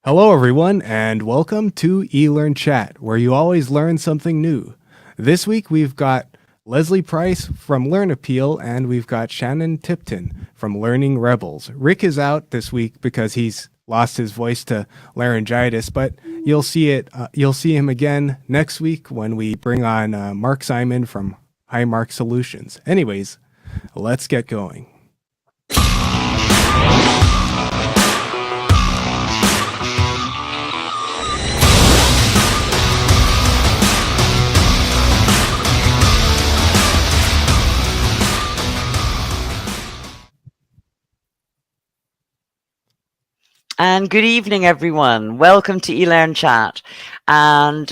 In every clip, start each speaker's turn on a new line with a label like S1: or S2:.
S1: Hello, everyone, and welcome to eLearnChat, where you always learn something new. This week, we've got Leslie Price from Learn Appeal, and we've got Shannon Tipton from Learning Rebels. Rick is out this week because he's lost his voice to laryngitis, but you'll see him again next week when we bring on Mark Simon from Highmark Solutions. Anyways, let's get going.
S2: And good evening, everyone. Welcome to eLearnChat. And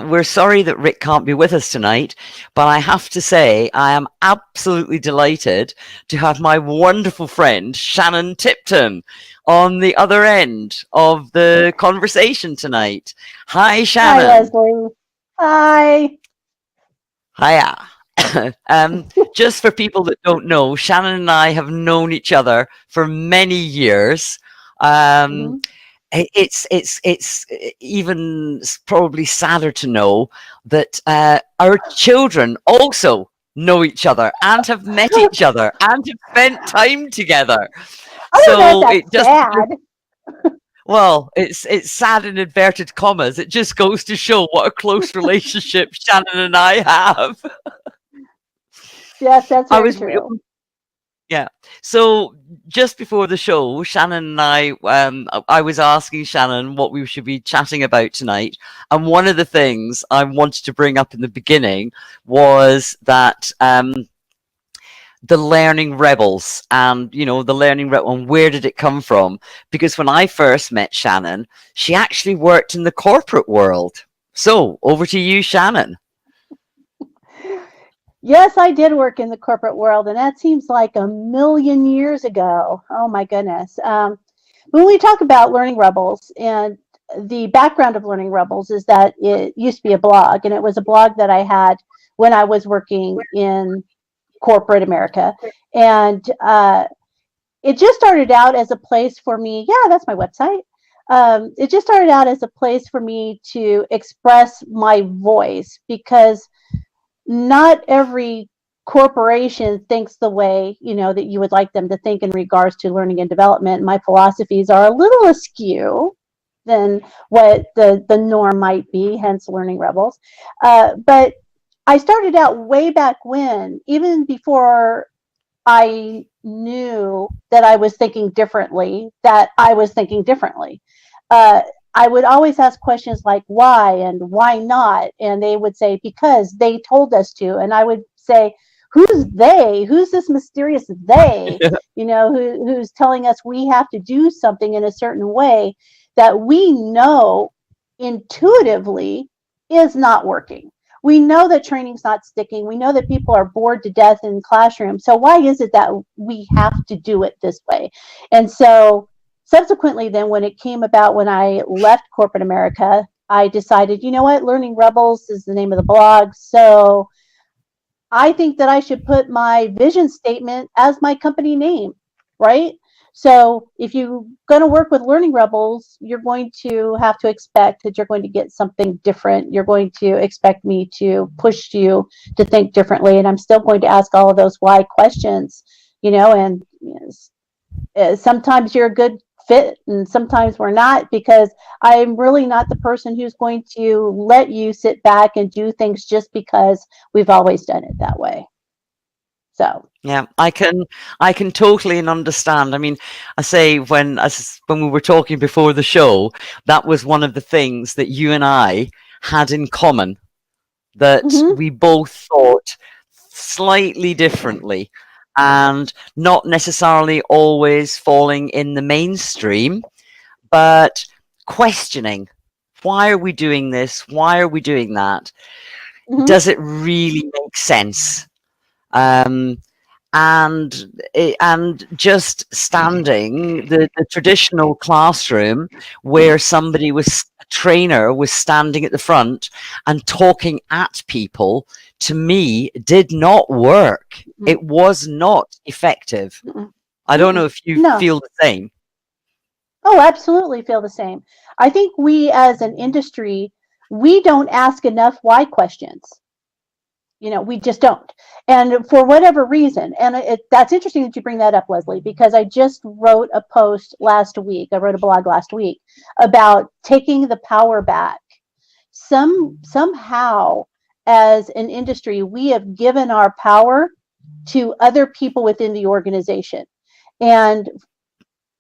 S2: we're sorry that Rick can't be with us tonight, but I have to say I am absolutely delighted to have my wonderful friend, Shannon Tipton, on the other end of the conversation tonight. Hi, Shannon.
S3: Hi, Leslie. Hi.
S2: Hiya. Just for people that don't know, Shannon and I have known each other for many years. It's even probably sadder to know that our children also know each other and have met each other and have spent time together.
S3: Sad.
S2: Well, it's sad in inverted commas. It just goes to show what a close relationship Shannon and I have.
S3: Yes, that's very true.
S2: Yeah. So just before the show, Shannon and I was asking Shannon what we should be chatting about tonight. And one of the things I wanted to bring up in the beginning was that the Learning Rebels and, the Learning Rebel, and where did it come from? Because when I first met Shannon, she actually worked in the corporate world. So over to you, Shannon.
S3: Yes, I did work in the corporate world, and that seems like a million years ago. Oh, my goodness. When we talk about Learning Rebels, and the background of Learning Rebels is that it used to be a blog, and it was a blog that I had when I was working in corporate America. And it just started out as a place for me. Yeah, that's my website. It just started out as a place for me to express my voice, because not every corporation thinks the way, that you would like them to think in regards to learning and development. My philosophies are a little askew than what the norm might be, hence Learning Rebels. But I started out way back when, even before I knew that I was thinking differently, I would always ask questions like why and why not, and they would say because they told us to, and I would say, who's they? Who's this mysterious they? Who's telling us we have to do something in a certain way that we know intuitively is not working. We know that training's not sticking. We know that people are bored to death in classrooms. So why is it that we have to do it this way? And so subsequently, then, when it came about, when I left corporate America, I decided, you know what, Learning Rebels is the name of the blog. So I think that I should put my vision statement as my company name, right? So if you're going to work with Learning Rebels, you're going to have to expect that you're going to get something different. You're going to expect me to push you to think differently. And I'm still going to ask all of those why questions, and sometimes you're a good fit and sometimes we're not, because I'm really not the person who's going to let you sit back and do things just because we've always done it that way. So
S2: yeah, I can totally understand. I mean, I say when we were talking before the show, that was one of the things that you and I had in common, that we both thought slightly differently and not necessarily always falling in the mainstream, but questioning, why are we doing this? Why are we doing that? Does it really make sense? And just standing the traditional classroom where a trainer was standing at the front and talking at people, to me, did not work. It was not effective. I don't know if you feel the same.
S3: Oh, absolutely feel the same. I think we as an industry, we don't ask enough why questions. We just don't. And for whatever reason, and that's interesting that you bring that up, Lesley, because I just wrote a post last week. I wrote a blog last week about taking the power back. Somehow, as an industry, we have given our power to other people within the organization. And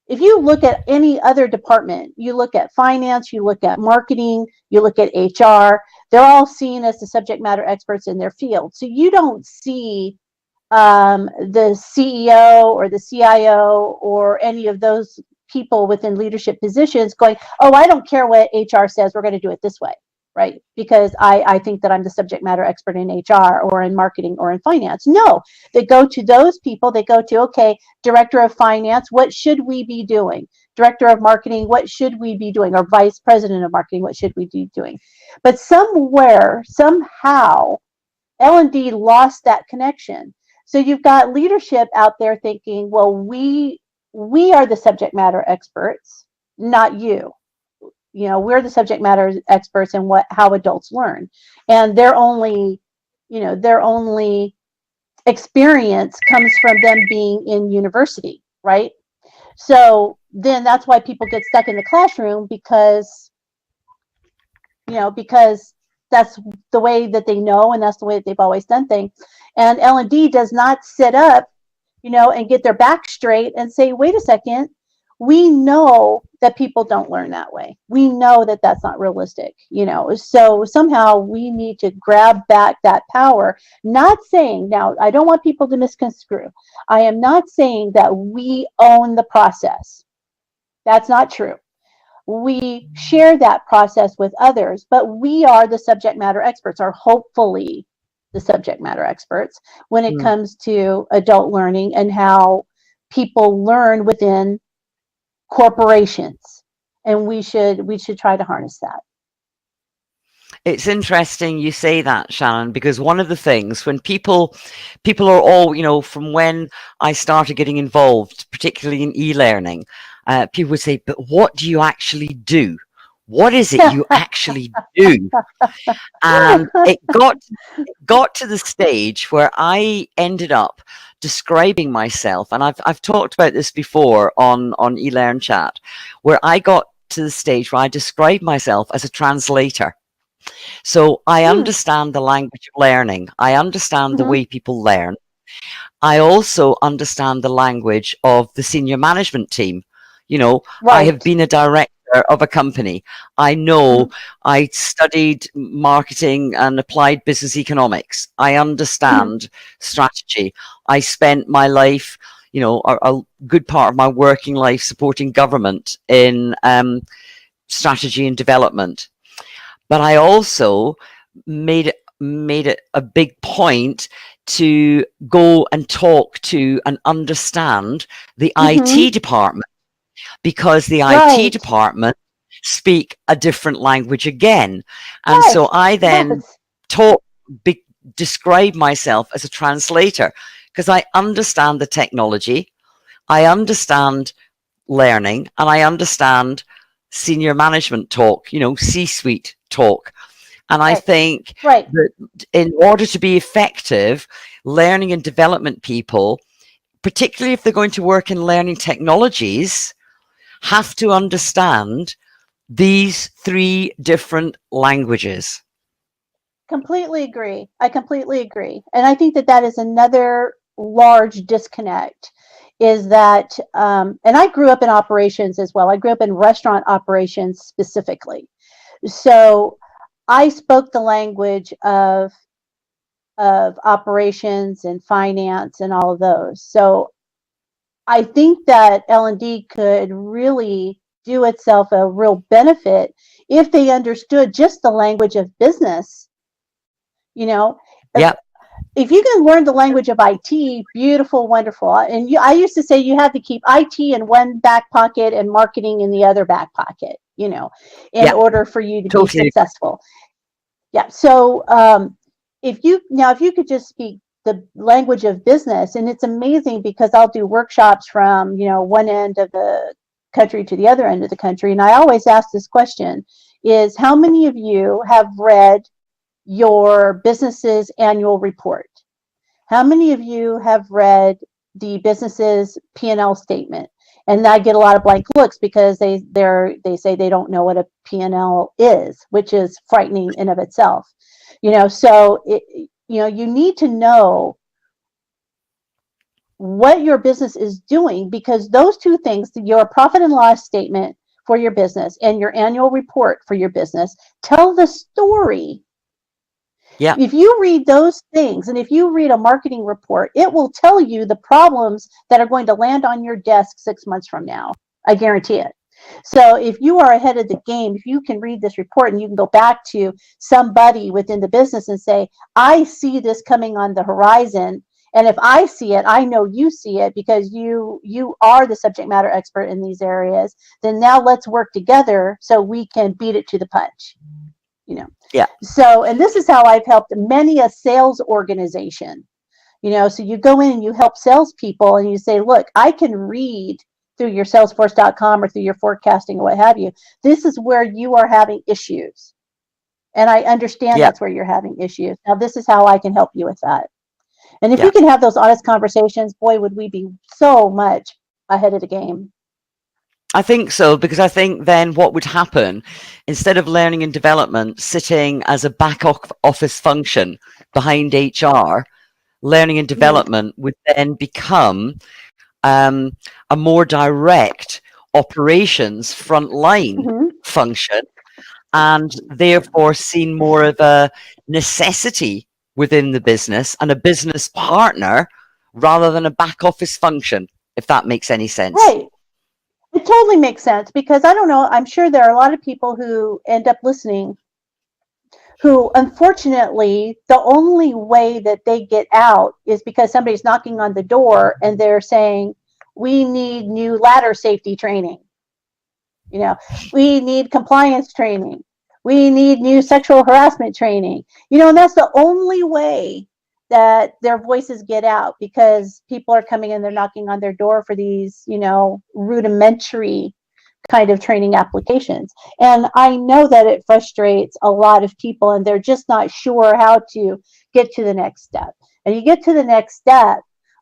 S3: if you look at any other department, you look at finance, you look at marketing, you look at HR, they're all seen as the subject matter experts in their field. So you don't see the CEO or the CIO or any of those people within leadership positions going, oh, I don't care what HR says, we're going to do it this way, right? Because I think that I'm the subject matter expert in HR or in marketing or in finance. No, they go to those people. They go to, okay, director of finance, what should we be doing? Director of marketing, what should we be doing? Or vice president of marketing, what should we be doing? But somewhere, somehow, L&D lost that connection. So you've got leadership out there thinking, well, we are the subject matter experts, not you. We're the subject matter experts in how adults learn, and their only experience comes from them being in university, right? So then that's why people get stuck in the classroom, because that's the way that they know, and that's the way that they've always done things. And L&D does not sit up, and get their back straight and say, wait a second, we know that people don't learn that way. We know that that's not realistic, so somehow we need to grab back that power. Not saying, now, I don't want people to misconstrue. I am not saying that we own the process. That's not true. We share that process with others, but we are the subject matter experts, or hopefully the subject matter experts, when it comes to adult learning and how people learn within corporations, and we should try to harness that.
S2: It's interesting you say that, Shannon, because one of the things when people are all, from when I started getting involved, particularly in e-learning, people would say, but what do you actually do? What is it you actually do? And it got to the stage where I ended up describing myself, and I've talked about this before on eLearnChat, where I got to the stage where I described myself as a translator. So I understand the language of learning. I understand the way people learn. I also understand the language of the senior management team. Right. I have been a director of a company. I know I studied marketing and applied business economics. I understand strategy. I spent my life, a good part of my working life supporting government in strategy and development. But I also made it a big point to go and talk to and understand the IT department, because the IT department speak a different language again. And so I then describe myself as a translator, because I understand the technology, I understand learning, and I understand senior management talk, C-suite talk. And I think that in order to be effective, learning and development people, particularly if they're going to work in learning technologies, have to understand these 3 different languages.
S3: Completely agree. I completely agree. And I think that is another large disconnect, is that, and I grew up in operations as well. I grew up in restaurant operations specifically. So I spoke the language of operations and finance and all of those. So I think that L&D could really do itself a real benefit if they understood just the language of business. If you can learn the language of IT, beautiful, wonderful. And I used to say you had to keep IT in one back pocket and marketing in the other back pocket, in order for you to be successful. Yeah. So if you could just speak the language of business, and it's amazing because I'll do workshops from, one end of the country to the other end of the country. And I always ask this question is, how many of you have read your business's annual report? How many of you have read the business's P&L statement? And I get a lot of blank looks because they say they don't know what a P&L is, which is frightening in of itself. So you need to know what your business is doing, because those two things, your profit and loss statement for your business and your annual report for your business, tell the story.
S2: Yeah.
S3: If you read those things, and if you read a marketing report, it will tell you the problems that are going to land on your desk 6 months from now. I guarantee it. So if you are ahead of the game, if you can read this report and you can go back to somebody within the business and say, I see this coming on the horizon. And if I see it, I know you see it because you are the subject matter expert in these areas. Then now let's work together so we can beat it to the punch.
S2: Yeah.
S3: So, and this is how I've helped many a sales organization. So you go in and you help salespeople and you say, look, I can read through your Salesforce.com or through your forecasting or what have you. This is where you are having issues. And I understand that's where you're having issues. Now, this is how I can help you with that. And if we can have those honest conversations, boy, would we be so much ahead of the game.
S2: I think so, because I think then what would happen, instead of learning and development sitting as a back office function behind HR, learning and development would then become a more direct operations frontline function, and therefore seen more of a necessity within the business and a business partner rather than a back office function, if that makes any sense.
S3: Right. It totally makes sense, because I don't know, I'm sure there are a lot of people who end up listening who, unfortunately, the only way that they get out is because somebody's knocking on the door and they're saying, we need new ladder safety training. We need compliance training. We need new sexual harassment training. And that's the only way that their voices get out, because people are coming in, they're knocking on their door for these, rudimentary kind of training applications. And I know that it frustrates a lot of people, and they're just not sure how to get to the next step. And you get to the next step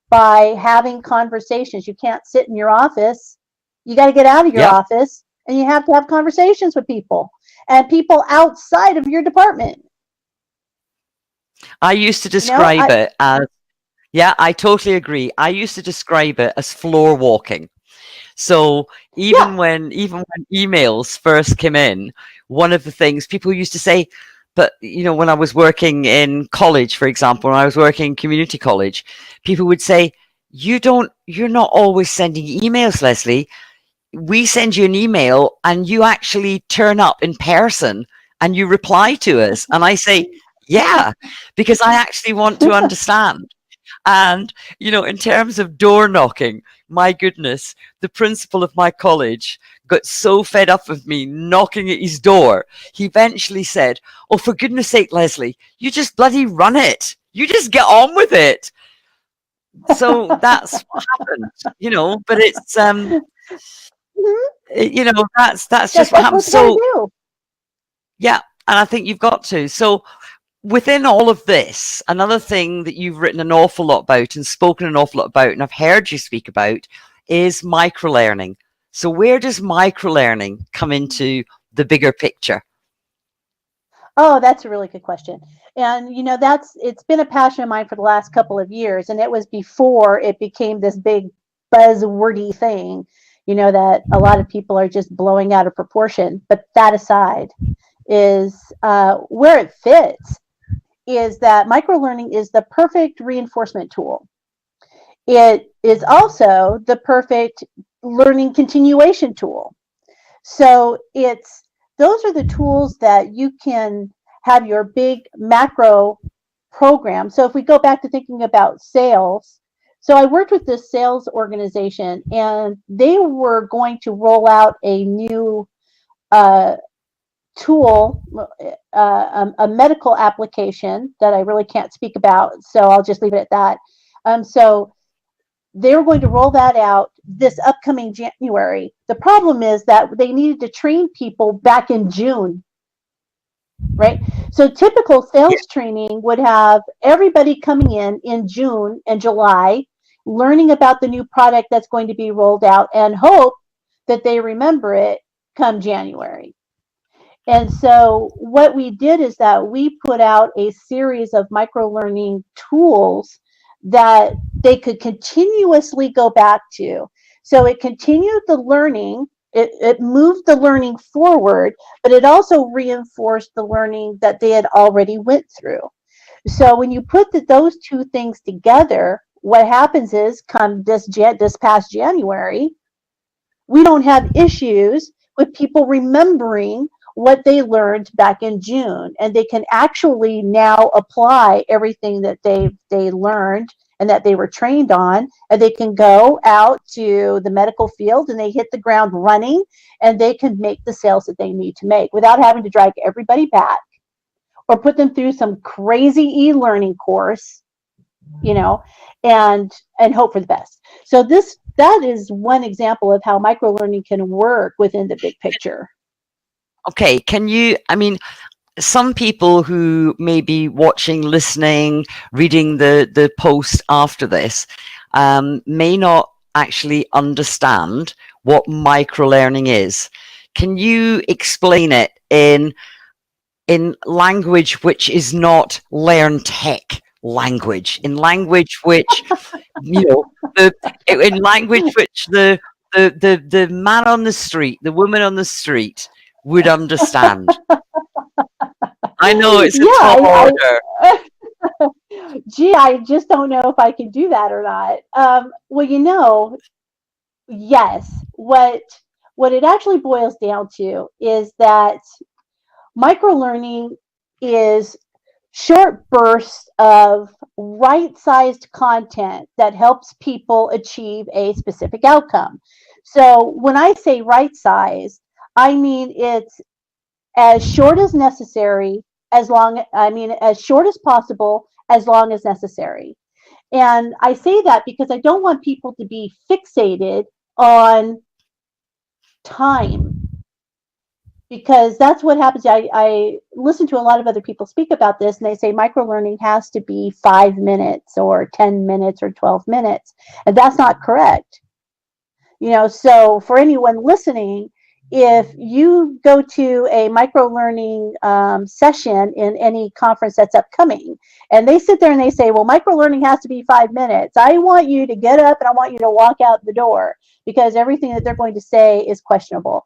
S3: by having conversations. You can't sit in your office. You got to get out of your office, and you have to have conversations with people, and people outside of your department.
S2: I used to describe it as, I totally agree. I used to describe it as floor walking. So even when emails first came in, one of the things people used to say, but when I was working in college, for example, when I was working in community college, people would say, you're not always sending emails, Lesley. We send you an email and you actually turn up in person and you reply to us. And I say, yeah, because I actually want to understand. And, in terms of door knocking, my goodness, the principal of my college got so fed up with me knocking at his door. He eventually said, oh, for goodness sake, Lesley, you just bloody run it. You just get on with it. So that's what happened, but it's, that's just what happens. So, yeah, and I think you've got to. So, within all of this, another thing that you've written an awful lot about and spoken an awful lot about, and I've heard you speak about, is microlearning. So where does microlearning come into the bigger picture?
S3: Oh, that's a really good question. And, it's been a passion of mine for the last couple of years. And it was before it became this big buzzwordy thing, that a lot of people are just blowing out of proportion. But that aside, is where it fits is that microlearning is the perfect reinforcement tool. It is also the perfect learning continuation tool. So those are the tools that you can have your big macro program. So if we go back to thinking about sales, so I worked with this sales organization, and they were going to roll out a new tool, a medical application that I really can't speak about, so I'll just leave it at that. So they were going to roll that out this upcoming January. The problem is that they needed to train people back in June, right? So typical sales training would have everybody coming in June and July, learning about the new product that's going to be rolled out, and hope that they remember it come January. And so what we did is that we put out a series of microlearning tools that they could continuously go back to. So it continued the learning, it moved the learning forward, but it also reinforced the learning that they had already went through. So when you put those two things together, what happens is come this past January, we don't have issues with people remembering what they learned back in June, and they can actually now apply everything that they learned and that they were trained on, and they can go out to the medical field and they hit the ground running, and they can make the sales that they need to make without having to drag everybody back or put them through some crazy e-learning course, you know, and hope for the best. So that is one example of how microlearning can work within the big picture.
S2: Okay, can you, I mean, some people who may be watching, listening, reading the post after this may not actually understand what microlearning is. Can you explain it in language which is not LearnTech language, in language which, you know, in language which the man on the street, the woman on the street would understand? I know it's a tall order.
S3: Gee, I just don't know if I can do that or not. Well, you know, yes. What it actually boils down to is that microlearning is short bursts of right-sized content that helps people achieve a specific outcome. So when I say right-sized, I mean it's as short as necessary, as short as possible, as long as necessary. And I say that because I don't want people to be fixated on time, because that's what happens. I listen to a lot of other people speak about this, and they say microlearning has to be 5 minutes or 10 minutes or 12 minutes. And that's not correct. You know, so for anyone listening, if you go to a microlearning session in any conference that's upcoming, and they sit there and they say, well, microlearning has to be 5 minutes, I want you to get up and I want you to walk out the door, because everything that they're going to say is questionable.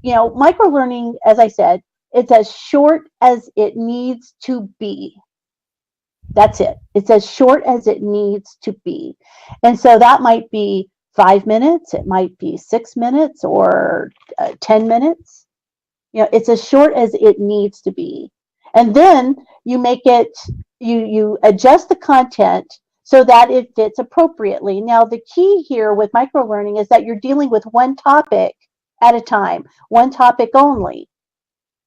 S3: You know, microlearning, as I said, it's as short as it needs to be. That's it. It's as short as it needs to be. And so that might be 5 minutes, it might be 6 minutes, or 10 minutes. You know, it's as short as it needs to be. And then you make it, you adjust the content so that it fits appropriately. Now, the key here with microlearning is that you're dealing with one topic at a time, one topic only.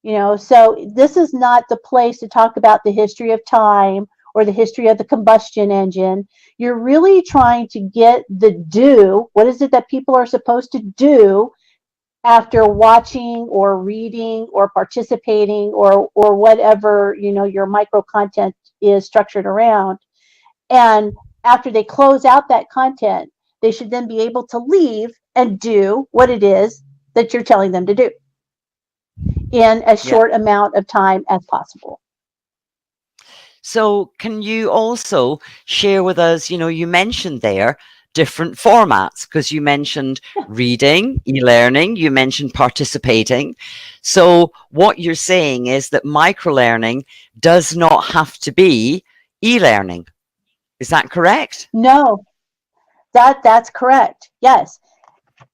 S3: You know, so this is not the place to talk about the history of time or the history of the combustion engine. You're really trying to get the do. What is it that people are supposed to do after watching or reading or participating or whatever, you know, your micro content is structured around. And after they close out that content, they should then be able to leave and do what it is that you're telling them to do in as short amount of time as possible.
S2: So can you also share with us, you know, you mentioned there different formats, because you mentioned reading, e-learning, you mentioned participating. So what you're saying is that microlearning does not have to be e-learning. Is that correct?
S3: No, that's correct. Yes.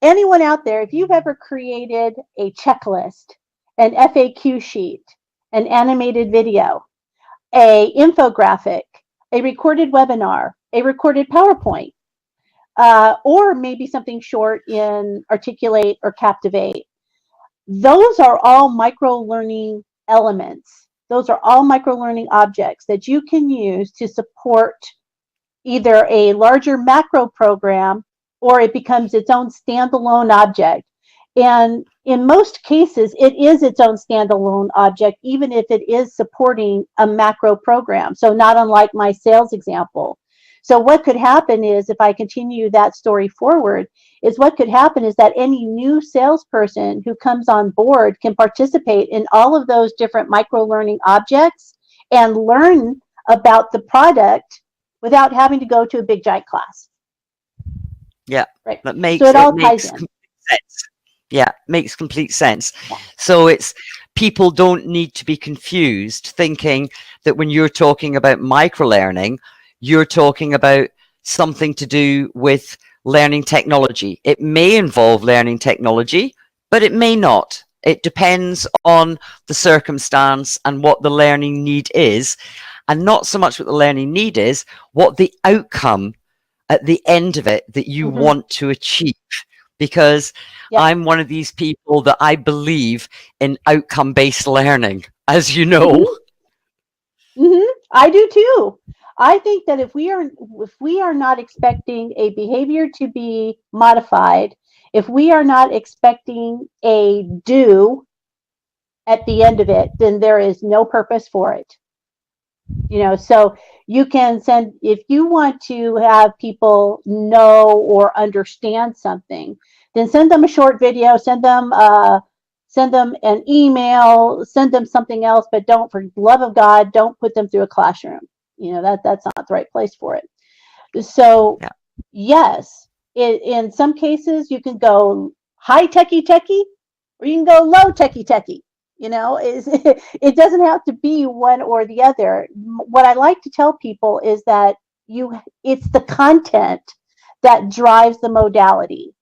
S3: Anyone out there, if you've ever created a checklist, an FAQ sheet, an animated video, a infographic, a recorded webinar, a recorded PowerPoint, or maybe something short in Articulate or Captivate, those are all microlearning elements. Those are all microlearning objects that you can use to support either a larger macro program or it becomes its own standalone object. And in most cases, it is its own standalone object, even if it is supporting a macro program. So not unlike my sales example. So what could happen is, if I continue that story forward, is what could happen is that any new salesperson who comes on board can participate in all of those different micro-learning objects and learn about the product without having to go to a big giant class.
S2: Yeah,
S3: right.
S2: That makes
S3: so
S2: it
S3: all
S2: makes
S3: ties in.
S2: complete sense. Yeah, makes complete sense.
S3: Yeah.
S2: So it's people don't need to be confused thinking that when you're talking about microlearning, you're talking about something to do with learning technology. It may involve learning technology, but it may not. It depends on the circumstance and what the learning need is, and not so much what the learning need is, what the outcome at the end of it that you want to achieve. Because I'm one of these people that I believe in outcome-based learning, as you know.
S3: I do too. I think that if we are not expecting a behavior to be modified, if we are not expecting a do at the end of it, then there is no purpose for it. So you can send, if you want to have people know or understand something, then send them a short video, send them an email, send them something else, but don't, for the love of God, don't put them through a classroom. That's not the right place for it. So yes, in some cases you can go high techie, or you can go low techie. It doesn't have to be one or the other. What I like to tell people is that it's the content that drives the modality.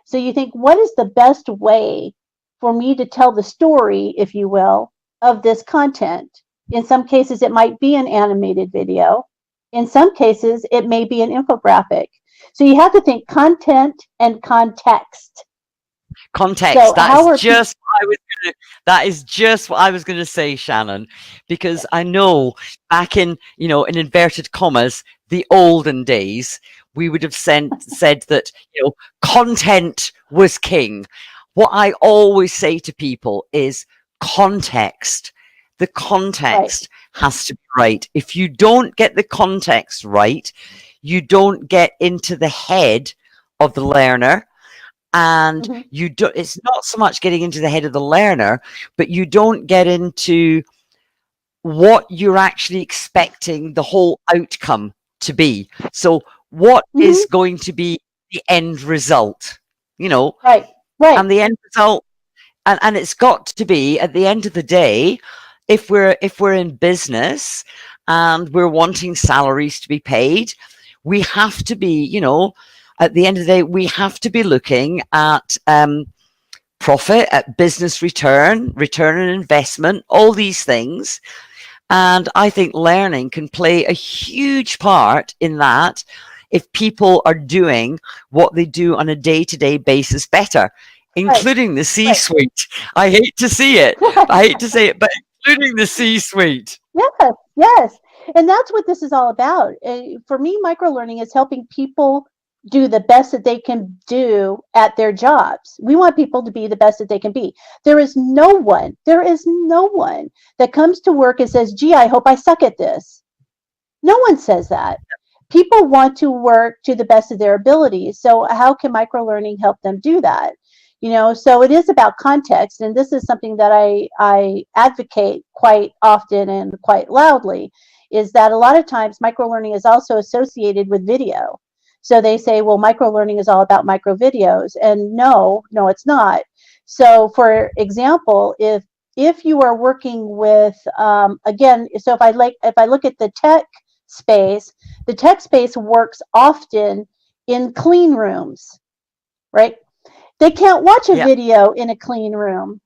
S3: So you think, what is the best way for me to tell the story, if you will, of this content? In some cases, it might be an animated video. In some cases, it may be an infographic. So you have to think content and context.
S2: Context. So that is just what I was going to say, Shannon, because I know back in, in inverted commas, the olden days, we would have said that, content was king. What I always say to people is context. The context has to be right. If you don't get the context right, you don't get into the head of the learner. And it's not so much getting into the head of the learner, but you don't get into what you're actually expecting the whole outcome to be. So what is going to be the end result,
S3: Right.
S2: And the end result, and it's got to be, at the end of the day, if we're in business and we're wanting salaries to be paid, we have to be, at the end of the day, we have to be looking at profit, at business return on investment, all these things. And I think learning can play a huge part in that if people are doing what they do on a day-to-day basis better, including the C-suite. I hate to see it. I hate to say it, but including the C-suite.
S3: Yes. And that's what this is all about. For me, microlearning is helping people do the best that they can do at their jobs. We want people to be the best that they can be. There is no one that comes to work and says, gee, I hope I suck at this. No one says that. People want to work to the best of their abilities. So how can microlearning help them do that? So it is about context. And this is something that I advocate quite often and quite loudly, is that a lot of times microlearning is also associated with video. So they say, well, microlearning is all about micro videos. And no, it's not. So for example, if you are working with, again, so if I look at the tech space works often in clean rooms, right? They can't watch a video in a clean room.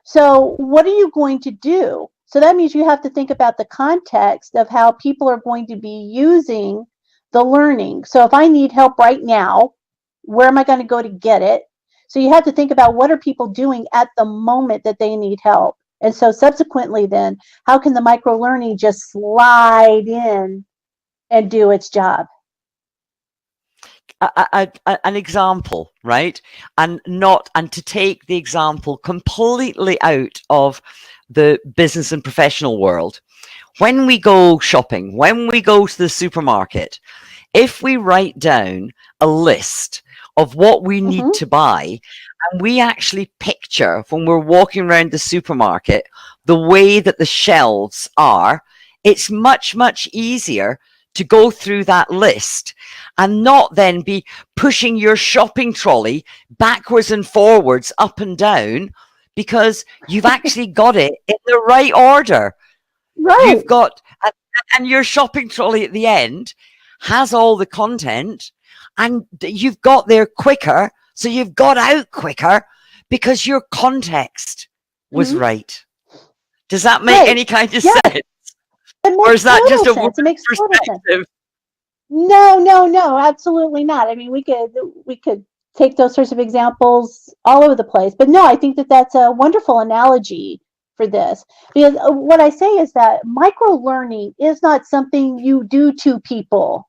S3: So what are you going to do? So that means you have to think about the context of how people are going to be using the learning. So if I need help right now, where am I going to go to get it? So you have to think about what are people doing at the moment that they need help. And so subsequently then, how can the microlearning just slide in and do its job?
S2: an example, right? And to take the example completely out of the business and professional world. When we go shopping, when we go to the supermarket, if we write down a list of what we need to buy, and we actually picture when we're walking around the supermarket the way that the shelves are, it's much, much easier to go through that list and not then be pushing your shopping trolley backwards and forwards, up and down, because you've actually got it in the right order.
S3: Right.
S2: You've got, and your shopping trolley at the end has all the content, and you've got there quicker, so you've got out quicker because your context was right. Does that make any kind of sense? Or is that just a woman's perspective?
S3: No, absolutely not. I mean, we could take those sorts of examples all over the place, but no, I think that that's a wonderful analogy for this, because what I say is that micro-learning is not something you do to people.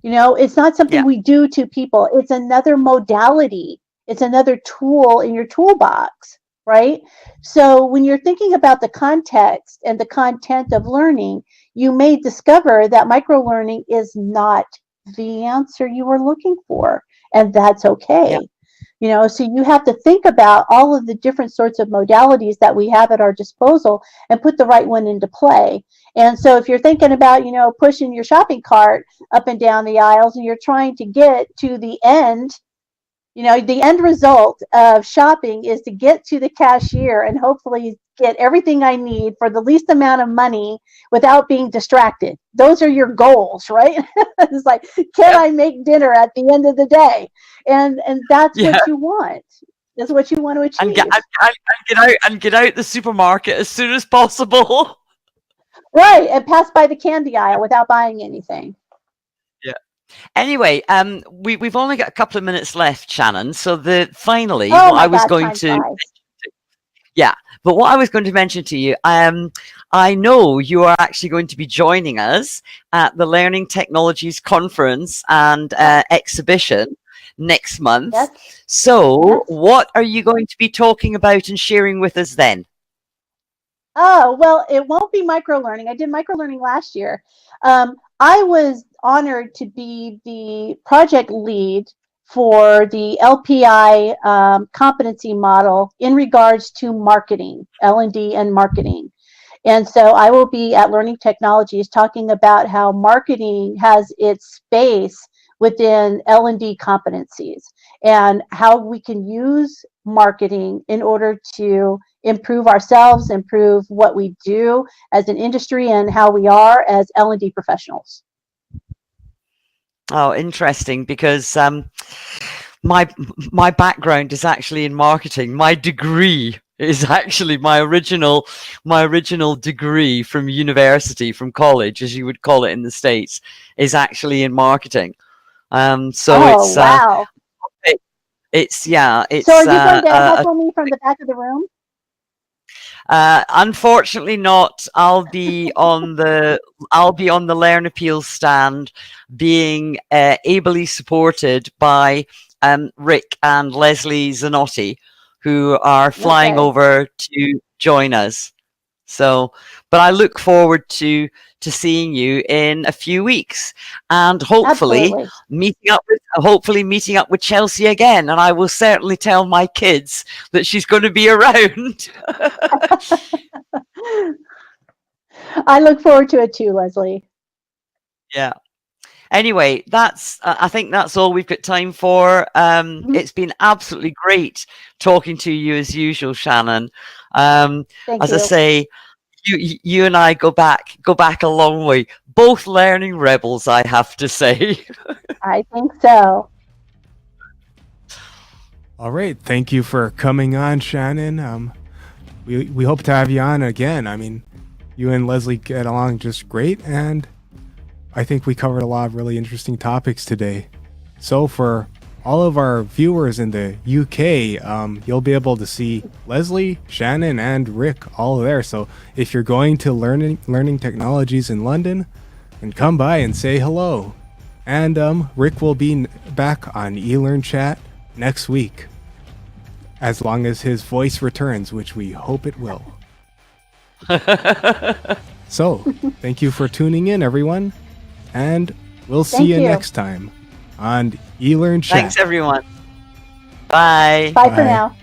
S3: You know, it's not something we do to people. It's another modality. It's another tool in your toolbox, right? So when you're thinking about the context and the content of learning, you may discover that micro-learning is not the answer you were looking for, and that's okay. You know, so you have to think about all of the different sorts of modalities that we have at our disposal and put the right one into play. And so if you're thinking about, you know, pushing your shopping cart up and down the aisles and you're trying to get to the end, you know, the end result of shopping is to get to the cashier and hopefully get everything I need for the least amount of money without being distracted. Those are your goals, right? It's like, can I make dinner at the end of the day? And that's what you want. That's what you want to achieve.
S2: And get out the supermarket as soon as possible.
S3: Right, and pass by the candy aisle without buying anything.
S2: Anyway, we've only got a couple of minutes left, Shannon. So what I was going to mention to you, I know you are actually going to be joining us at the Learning Technologies Conference and exhibition next month. So what are you going to be talking about and sharing with us then?
S3: Oh, well, it won't be microlearning. I did microlearning last year. I was honored to be the project lead for the LPI competency model in regards to marketing, L&D and marketing. And so I will be at Learning Technologies talking about how marketing has its space within L&D competencies and how we can use marketing in order to improve ourselves, improve what we do as an industry, and how we are as L&D professionals.
S2: Oh, interesting, because my background is actually in marketing. My degree is actually my original degree from university, from college, as you would call it in the States, is actually in marketing. So
S3: wow.
S2: It's
S3: So are you going to heckle me from the back of the room?
S2: Unfortunately not. I'll be on the Learn Appeal stand, being ably supported by Rick and Lesley Zanotti, who are flying over to join us. So, but I look forward to seeing you in a few weeks, and hopefully meeting up with Chelsea again. And I will certainly tell my kids that she's going to be around.
S3: I look forward to it too, Lesley.
S2: Yeah. Anyway, I think that's all we've got time for. It's been absolutely great talking to you as usual, Shannon. As I say, you and I go back a long way. Both learning rebels, I have to say.
S3: I think so.
S1: All right, thank you for coming on, Shannon. We hope to have you on again. I mean, you and Lesley get along just great, and I think we covered a lot of really interesting topics today. So for all of our viewers in the UK, you'll be able to see Lesley, Shannon, and Rick all there. So if you're going to Learning Technologies in London, then come by and say hello. And Rick will be back on eLearnChat next week, as long as his voice returns, which we hope it will. So, thank you for tuning in, everyone, and we'll see
S3: Thank
S1: you
S3: you.
S1: next time on eLearnChat.
S2: Thanks, everyone. Bye.
S3: Bye for
S1: Bye.
S3: now.